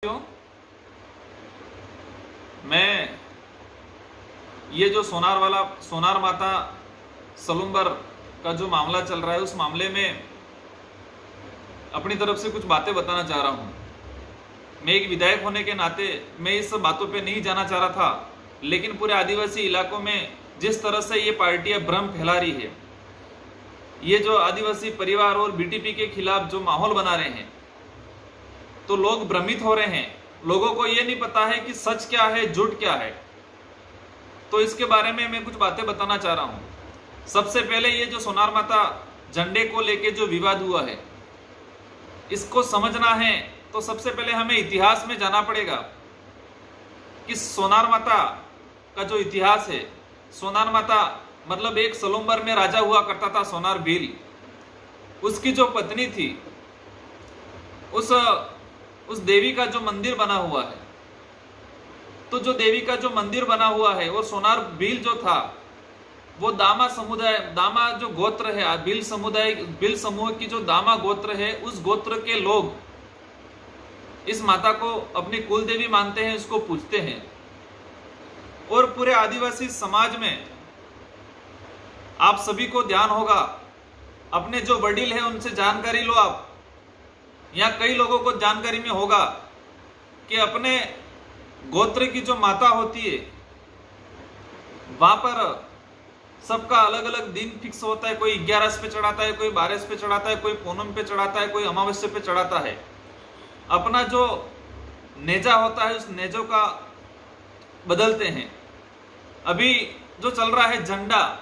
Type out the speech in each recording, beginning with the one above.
क्यों मैं ये जो सोनार माता सलुम्बर का जो मामला चल रहा है उस मामले में अपनी तरफ से कुछ बातें बताना चाह रहा हूं। मैं एक विधायक होने के नाते मैं इस बातों पे नहीं जाना चाह रहा था, लेकिन पूरे आदिवासी इलाकों में जिस तरह से ये पार्टियां भ्रम फैला रही है, ये जो आदिवासी परिवार और बीटीपी के खिलाफ जो माहौल बना रहे हैं, तो लोग भ्रमित हो रहे हैं। लोगों को ये नहीं पता है कि सच क्या है, झूठ क्या है। तो इसके बारे में मैं कुछ बातें बताना चाह रहा हूं। सबसे पहले ये जो सोनार माता झंडे को लेके जो विवाद हुआ है, इसको समझना है तो सबसे पहले हमें इतिहास में जाना पड़ेगा कि सोनार माता का जो इतिहास है। सोनार माता मतलब एक सलुम्बर में राजा हुआ करता था, सोनार भील। उसकी जो पत्नी थी, उस देवी का जो मंदिर बना हुआ है, तो जो देवी का जो मंदिर बना हुआ है और सोनार भील जो था वो दामा जो गोत्र है, भील समूह की जो दामा गोत्र है, उस गोत्र के लोग इस माता को अपनी कुल देवी मानते हैं, इसको पूजते हैं। और पूरे आदिवासी समाज में आप सभी को ध्यान होगा, अपने जो वडील है उनसे जानकारी लो आप, या कई लोगों को जानकारी में होगा कि अपने गोत्र की जो माता होती है वहां पर सबका अलग अलग दिन फिक्स होता है। कोई 11 पे चढ़ाता है, कोई 12 पे चढ़ाता है, कोई पूनम पे चढ़ाता है, कोई अमावस्या पे चढ़ाता है। अपना जो नेजा होता है उस नेजों का बदलते हैं। अभी जो चल रहा है झंडा,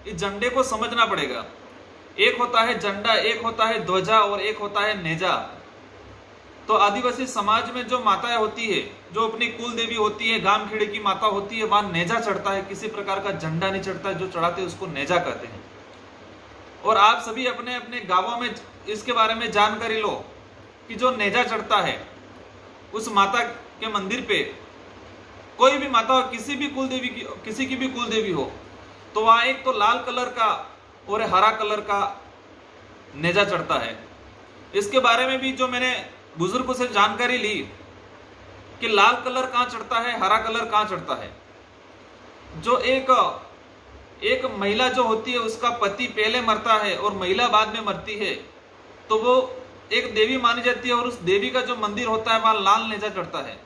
इस झंडे को समझना पड़ेगा। एक होता है झंडा, एक होता है ध्वजा और एक होता है नेजा। तो आदिवासी समाज में जो माताएं होती है, जो अपनी कुल देवी होती है, गांव खेड़े की माता होती है, वहां नेजा चढ़ता है, किसी प्रकार का झंडा नहीं चढ़ता है। जो चढ़ाते हैं उसको नेजा कहते हैं। और आप सभी अपने अपने गांवों में इसके बारे में जानकारी लो कि जो नेजा चढ़ता है उस माता के मंदिर पे, कोई भी माता हो, किसी की भी कुल देवी हो, तो वहां एक तो लाल कलर का और हरा कलर का नेजा चढ़ता है। इसके बारे में भी जो मैंने बुजुर्गों से जानकारी ली कि लाल कलर कहां चढ़ता है, हरा कलर कहां चढ़ता है। जो एक महिला जो होती है उसका पति पहले मरता है और महिला बाद में मरती है, तो वो एक देवी मानी जाती है और उस देवी का जो मंदिर होता है वहां लाल नेजा चढ़ता है।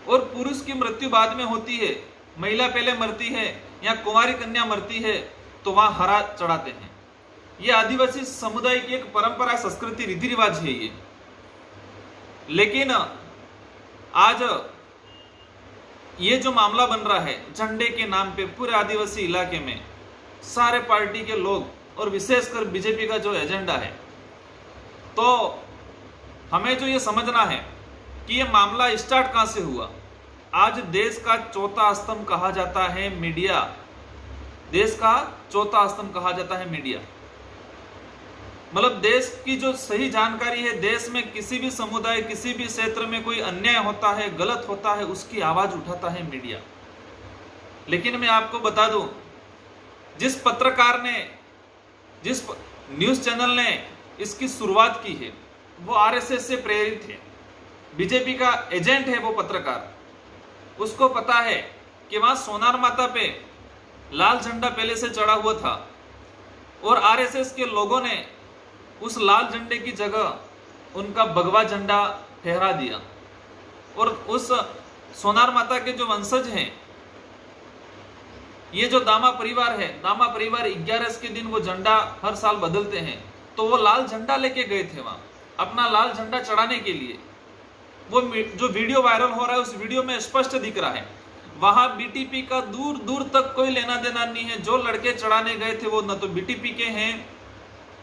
और पुरुष की मृत्यु बाद में होती है, महिला पहले मरती है या कुंवारी कन्या मरती है, तो वहां हरा चढ़ाते हैं। ये आदिवासी समुदाय की एक परंपरा, संस्कृति, रीति रिवाज है ये। लेकिन आज ये जो मामला बन रहा है झंडे के नाम पे, पूरे आदिवासी इलाके में सारे पार्टी के लोग और विशेषकर बीजेपी का जो एजेंडा है, तो हमें जो ये समझना है कि ये मामला स्टार्ट कहां से हुआ। आज देश का चौथा स्तंभ कहा जाता है मीडिया। देश का चौथा स्तंभ कहा जाता है मीडिया। मतलब देश की जो सही जानकारी है, देश में किसी भी समुदाय, किसी भी क्षेत्र में कोई अन्याय होता है, गलत होता है, उसकी आवाज उठाता है मीडिया। लेकिन मैं आपको बता दूं, जिस पत्रकार ने, जिस न्यूज चैनल ने इसकी शुरुआत की है, वो आरएसएस से प्रेरित है, बीजेपी का एजेंट है वो पत्रकार। उसको पता है कि वहां सोनार माता पे लाल झंडा पहले से चढ़ा हुआ था और आरएसएस के लोगों ने उस लाल झंडे की जगह उनका भगवा झंडा फहरा दिया। और उस सोनार माता के जो वंशज हैं, ये जो दामा परिवार है, दामा परिवार 11 के दिन वो झंडा हर साल बदलते हैं, तो वो लाल झंडा लेके गए थे वहां अपना लाल झंडा चढ़ाने के लिए। वो जो वीडियो वायरल हो रहा है उस वीडियो में स्पष्ट दिख रहा है, वहां बीटीपी का दूर दूर तक कोई लेना देना नहीं है। जो लड़के चढ़ाने गए थे वो न तो बीटीपी के हैं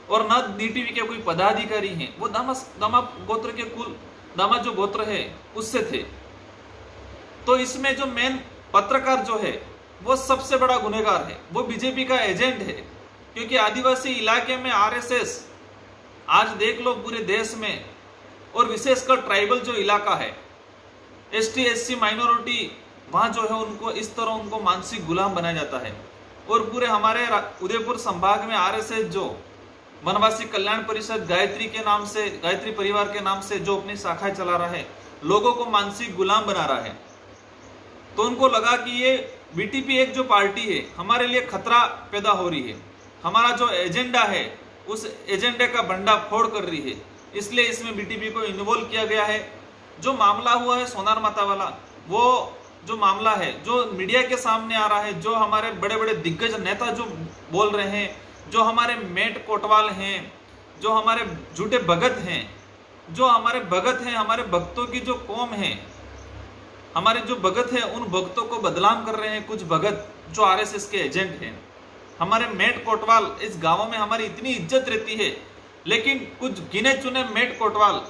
और न डीटीवी के कोई पदाधिकारी हैं, वो दामा गोत्र के कुल, दामा जो गोत्र है उससे थे। तो इसमें जो मेन पत्रकार जो है वो सबसे बड़ा गुनहगार है, वो बीजेपी का एजेंट है। क्योंकि आदिवासी इलाके में आरएसएस, आज देख लो पूरे देश में, और विशेषकर ट्राइबल जो इलाका है, एसटी एससी माइनॉरिटी, वहां जो है उनको इस तरह उनको मानसिक गुलाम बनाया जाता है। और पूरे हमारे उदयपुर संभाग में आरएसएस जो वनवासी कल्याण परिषद गायत्री के नाम से, गायत्री परिवार के नाम से जो अपनी शाखाएं चला रहा है, लोगों को मानसिक गुलाम बना रहा है। तो उनको लगा कि ये बीटीपी एक जो पार्टी है हमारे लिए खतरा पैदा हो रही है, हमारा जो एजेंडा है उस एजेंडे का भंडाफोड़ कर रही है, इसलिए इसमें बीटीपी को इन्वॉल्व किया गया है। जो मामला हुआ है सोनार माता वाला, वो जो मामला है जो मीडिया के सामने आ रहा है, जो हमारे बड़े बड़े दिग्गज नेता जो बोल रहे हैं, जो हमारे मेट कोटवाल हैं, जो हमारे झूठे भगत हैं, जो हमारे भगत हैं, हमारे भक्तों की जो कौम है, हमारे जो भगत हैं उन भक्तों को बदनाम कर रहे हैं कुछ भगत जो आरएसएस के एजेंट हैं। हमारे मेट कोटवाल, इस गांव में हमारी इतनी इज्जत रहती है, लेकिन कुछ गिने चुने मेट कोटवाल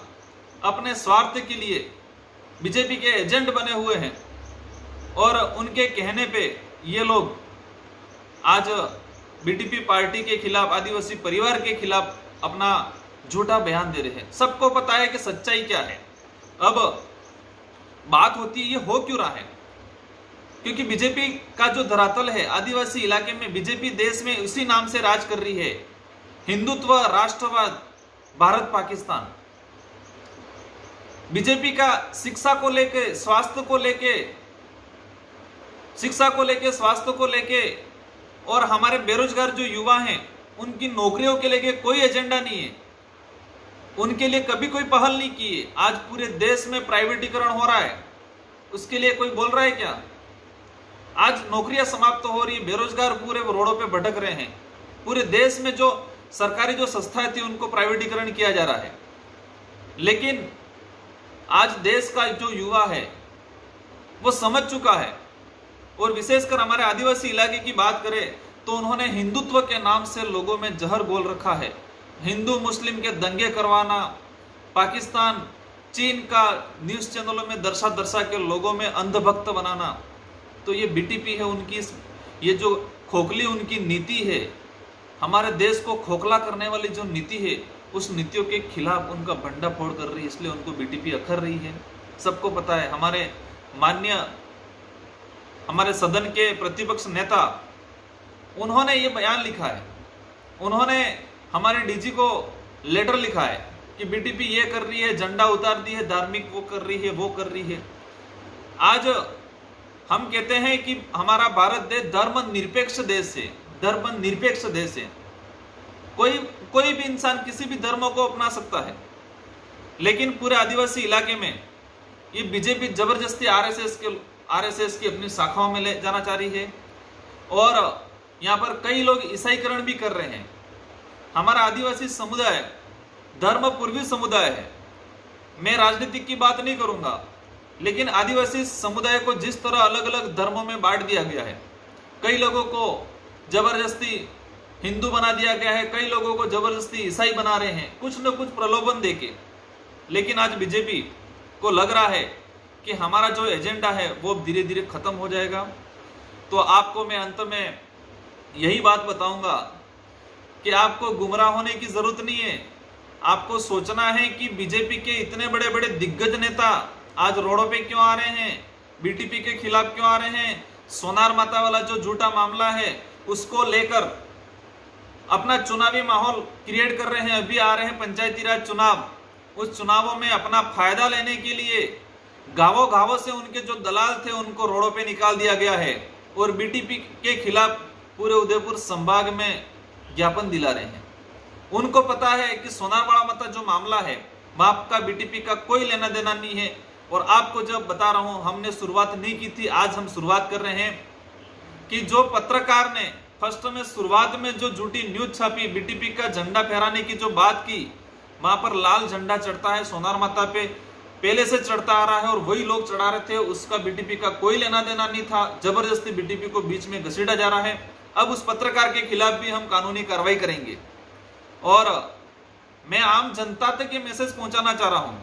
अपने स्वार्थ के लिए बीजेपी के एजेंट बने हुए हैं और उनके कहने पे ये लोग आज बीटीपी पार्टी के खिलाफ, आदिवासी परिवार के खिलाफ अपना झूठा बयान दे रहे हैं। सबको पता है कि सच्चाई क्या है। अब बात होती है ये हो क्यों रहा है, क्योंकि बीजेपी का जो धरातल है आदिवासी इलाके में, बीजेपी देश में उसी नाम से राज कर रही है, हिंदुत्व, राष्ट्रवाद, भारत पाकिस्तान। बीजेपी का शिक्षा को लेके, स्वास्थ्य को लेके, शिक्षा को लेके, स्वास्थ्य को लेके और हमारे बेरोजगार जो युवा हैं उनकी नौकरियों के लेके कोई एजेंडा नहीं है, उनके लिए कभी कोई पहल नहीं की है। आज पूरे देश में प्राइवेटीकरण हो रहा है, उसके लिए कोई बोल रहा है क्या? आज नौकरियां समाप्त हो रही, बेरोजगार पूरे रोडों पे भटक रहे हैं। पूरे देश में जो सरकारी जो संस्थाएं थी उनको प्राइवेटीकरण किया जा रहा है, लेकिन आज देश का जो युवा है वो समझ चुका है। और विशेषकर हमारे आदिवासी इलाके की बात करें तो उन्होंने हिंदुत्व के नाम से लोगों में जहर घोल रखा है। हिंदू मुस्लिम के दंगे करवाना, पाकिस्तान चीन का न्यूज चैनलों में दर्शा दर्शा के लोगों में अंधभक्त बनाना, तो ये बीटीपी है उनकी, ये जो खोखली उनकी नीति है, हमारे देश को खोखला करने वाली जो नीति है, उस नीतियों के खिलाफ उनका भंडाफोड़ कर रही है, इसलिए उनको बीटीपी अखर रही है। सबको पता है। हमारे माननीय हमारे सदन के प्रतिपक्ष नेता उन्होंने ये बयान लिखा है, उन्होंने हमारे डीजी को लेटर लिखा है कि बीटीपी ये कर रही है, झंडा उतार दी है, धार्मिक वो कर रही है, वो कर रही है। आज हम कहते हैं कि हमारा भारत देश धर्मनिरपेक्ष देश है, धर्मनिरपेक्ष देश है। कोई भी इंसान किसी भी धर्म को अपना सकता है, लेकिन पूरे आदिवासी इलाके में ये बीजेपी जबरदस्ती आरएसएस की अपनी शाखाओं में ले जाना चाह रही है और यहाँ पर कई लोग ईसाईकरण भी कर रहे हैं। हमारा आदिवासी समुदाय धर्मपूर्वी समुदाय है। मैं राजनीतिक की बात नहीं करूंगा, लेकिन आदिवासी समुदाय को जिस तरह अलग अलग धर्मों में बांट दिया गया है, कई लोगों को जबरदस्ती हिंदू बना दिया गया है, कई लोगों को जबरदस्ती ईसाई बना रहे हैं, कुछ न कुछ प्रलोभन देके। लेकिन आज बीजेपी को लग रहा है कि हमारा जो एजेंडा है वो धीरे धीरे खत्म हो जाएगा। तो आपको मैं अंत में यही बात बताऊंगा कि आपको गुमराह होने की जरूरत नहीं है। आपको सोचना है कि बीजेपी के इतने बड़े बड़े दिग्गज नेता आज रोडों पे क्यों आ रहे हैं, बीटीपी के खिलाफ क्यों आ रहे हैं। सोनार माता वाला जो झूठा मामला है उसको लेकर अपना चुनावी माहौल क्रिएट कर रहे हैं। अभी आ रहे हैं पंचायती राज चुनाव, उस चुनावों में अपना फायदा लेने के लिए गांवों गांवों से उनके जो दलाल थे उनको रोडों पे निकाल दिया गया है और बीटीपी के खिलाफ पूरे उदयपुर संभाग में ज्ञापन दिला रहे हैं। उनको पता है कि सोनार माता जो मामला है वहां का बीटीपी का कोई लेना देना नहीं है। और आपको जब बता रहा हूं, हमने शुरुआत नहीं की थी, आज हम शुरुआत कर रहे हैं कि जो पत्रकार ने फर्स्ट में शुरुआत में जो झूठी न्यूज छापी, बीटीपी का झंडा फहराने की जो बात की, वहां पर लाल झंडा चढ़ता है सोनार माता पे, पहले से चढ़ता आ रहा है और वही लोग चढ़ा रहे थे, उसका बीटीपी का कोई लेना देना नहीं था। जबरदस्ती बीटीपी को बीच में घसीटा जा रहा है। अब उस पत्रकार के खिलाफ भी हम कानूनी कार्रवाई करेंगे। और मैं आम जनता तक ये मैसेज पहुंचाना चाह रहा हूं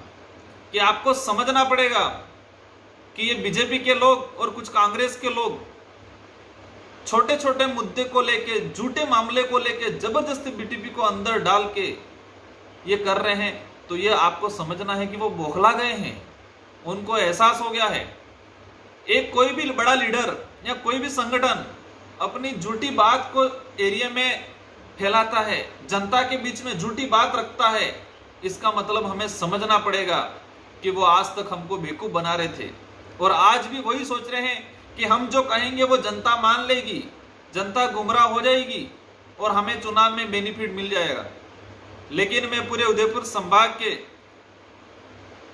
कि आपको समझना पड़ेगा कि ये बीजेपी के लोग और कुछ कांग्रेस के लोग छोटे छोटे मुद्दे को लेके, झूठे मामले को लेके जबरदस्ती बीटीपी को अंदर डाल के ये कर रहे हैं। तो ये आपको समझना है कि वो बौखला गए हैं, उनको एहसास हो गया है। एक कोई भी बड़ा लीडर या कोई भी संगठन अपनी झूठी बात को एरिया में फैलाता है, जनता के बीच में झूठी बात रखता है, इसका मतलब हमें समझना पड़ेगा कि वो आज तक हमको बेवकूफ बना रहे थे और आज भी वही सोच रहे हैं कि हम जो कहेंगे वो जनता मान लेगी, जनता गुमराह हो जाएगी और हमें चुनाव में बेनिफिट मिल जाएगा। लेकिन मैं पूरे उदयपुर संभाग के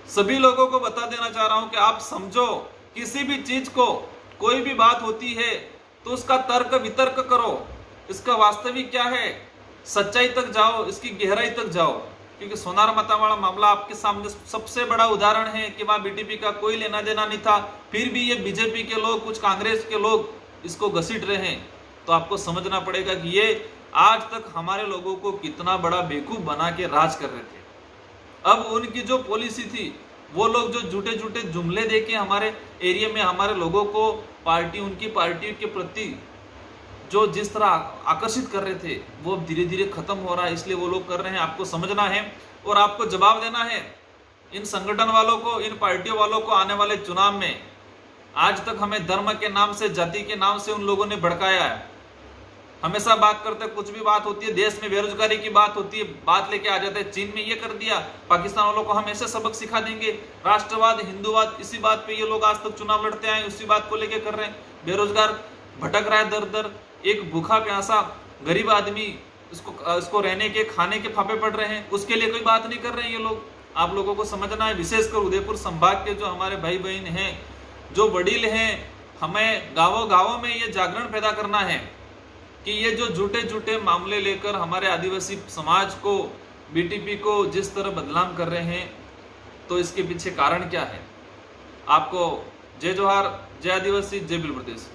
सभी लोगों को बता देना चाह रहा हूं कि आप समझो, किसी भी चीज को, कोई भी बात होती है तो उसका तर्क वितर्क करो, इसका वास्तविक क्या है, सच्चाई तक जाओ, इसकी गहराई तक जाओ। क्योंकि सोनार मतावाड़ा मामला आपके सामने सबसे बड़ा उदाहरण है कि वहां बीटीपी का कोई लेना देना नहीं था, फिर भी ये बीजेपी के लोग, कुछ कांग्रेस के लोग इसको घसीट रहे हैं। तो आपको समझना पड़ेगा कि ये आज तक हमारे लोगों को कितना बड़ा बेवकूफ बना के राज कर रहे थे। अब उनकी जो पॉलिसी थी, वो लोग जो झूठे झूठे जुमले देके हमारे एरिया में हमारे लोगों को पार्टी, उनकी पार्टी के प्रति जो जिस तरह आकर्षित कर रहे थे, वो धीरे धीरे खत्म हो रहा है। इसलिए वो लोग कर रहे हैं, आपको समझना है और आपको जवाब देना है इन संगठन वालों को, इन पार्टियों वालों को। आने वाले चुनाव में आज तक हमें धर्म के नाम से, जाति के नाम से उन लोगों ने भड़काया है। हमेशा बात करते, कुछ भी बात होती है, देश में बेरोजगारी की बात होती है, बात लेके आ जाते हैं चीन में ये कर दिया, पाकिस्तान वालों को हम ऐसे सबक सिखा देंगे। राष्ट्रवाद, हिंदूवाद, इसी बात पे ये लोग आज तक चुनाव लड़ते आए, उसी बात को लेके कर रहे हैं। बेरोजगार भटक रहा है दर दर, एक भूखा प्यासा गरीब आदमी, इसको रहने के, खाने के फाफे पड़ रहे हैं, उसके लिए कोई बात नहीं कर रहे हैं ये लोग। आप लोगों को समझना है, विशेषकर उदयपुर संभाग के जो हमारे भाई बहन हैं, जो वडील हैं, हमें गांवों गांवों में ये जागरण पैदा करना है कि ये जो झूठे झूठे मामले लेकर हमारे आदिवासी समाज को, बीटीपी को जिस तरह बदनाम कर रहे हैं, तो इसके पीछे कारण क्या है। आपको जय जोहार, जय आदिवासी, जय बिल प्रदेश।